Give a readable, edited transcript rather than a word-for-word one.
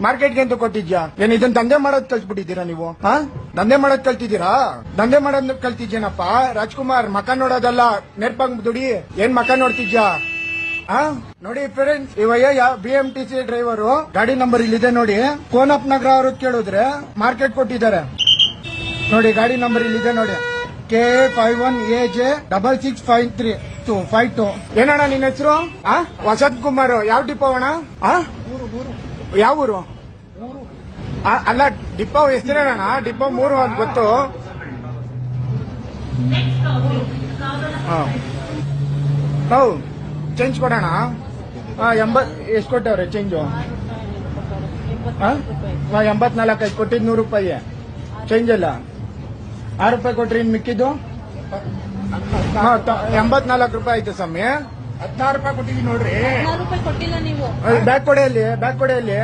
ಮಾರ್ಕೆಟ್ಗೆ ಅಂತ ಕೊಟ್ಟಿದ್ಯಾ? ಏನ್ ಇದನ್ನ ದಂಧೆ ಮಾಡೋದ್ ಕಲ್ಸ್ಬಿಟ್ಟಿದ್ದೀರಾ ನೀವು? ದಂಧೆ ಮಾಡೋದ್ ಕಲ್ತಿದ್ದೀರಾ? ದಂಧೆ ಮಾಡೋದ್ ಕಲ್ತಿದ್ಯೇನಪ್ಪ ರಾಜ್ಕುಮಾರ್? ಮಕ ನೋಡೋದಲ್ಲ, ನೆರ್ಪಂಗ್ ದುಡಿ. ಏನ್ ಮಕ ನೋಡ್ತಿದ್ಯಾ? ನೋಡಿ ಫ್ರೆಂಡ್ಸ್, ಇವಯ್ಯ BMTC ಡ್ರೈವರು ಗಾಡಿ ನಂಬರ್ ಇಲ್ಲಿದೆ ನೋಡಿ. ಕೋನಪ್ ನಗರ ಅವರು ಕೇಳಿದ್ರೆ ಮಾರ್ಕೆಟ್ ಕೊಟ್ಟಿದ್ದಾರೆ ನೋಡಿ. ಗಾಡಿ ನಂಬರ್ ಇಲ್ಲಿದೆ ನೋಡಿ, KA51AJ665352. ಏನಣ್ಣ ನಿನ್ನ ಹೆಸರು? ವಸಂತ್ ಕುಮಾರ್. ಯಾವ ಡಿಪೋ ಅಣ್ಣ? ಯಾವ ಊರು? ಅಲ್ಲ, ಡಿಪೋ ಹೆಸರೇನಣ್ಣ? ಡಿಪೋ 3 ಅಂತ ಗೊತ್ತು. ಹೌ ಚೇಂಜ್ ಕೊಡೋಣ. ಎಷ್ಟು ಕೊಟ್ಟವ್ರೆ ಚೇಂಜು? 84 ಕೊಟ್ಟಿದ್ 100 ರೂಪಾಯಿ ಚೇಂಜ್ ಅಲ್ಲ. 6 ರೂಪಾಯಿ ಕೊಟ್ರಿ, ಇನ್ ಮಿಕ್ಕಿದ್ದು 84 ರೂಪಾಯಿ ಆಯ್ತು ಸ್ವಾಮಿ. 16 ರೂಪಾಯಿ ಕೊಟ್ಟಿದ್ದೀನಿ ನೋಡ್ರಿ. ರೂಪಾಯಿ ಕೊಟ್ಟಿಲ್ಲ ನೀವು. ಬ್ಯಾಗ್ ಕೊಡಿ ಅಲ್ಲಿ, ಬ್ಯಾಗ್ ಕೊಡಿ ಅಲ್ಲಿ.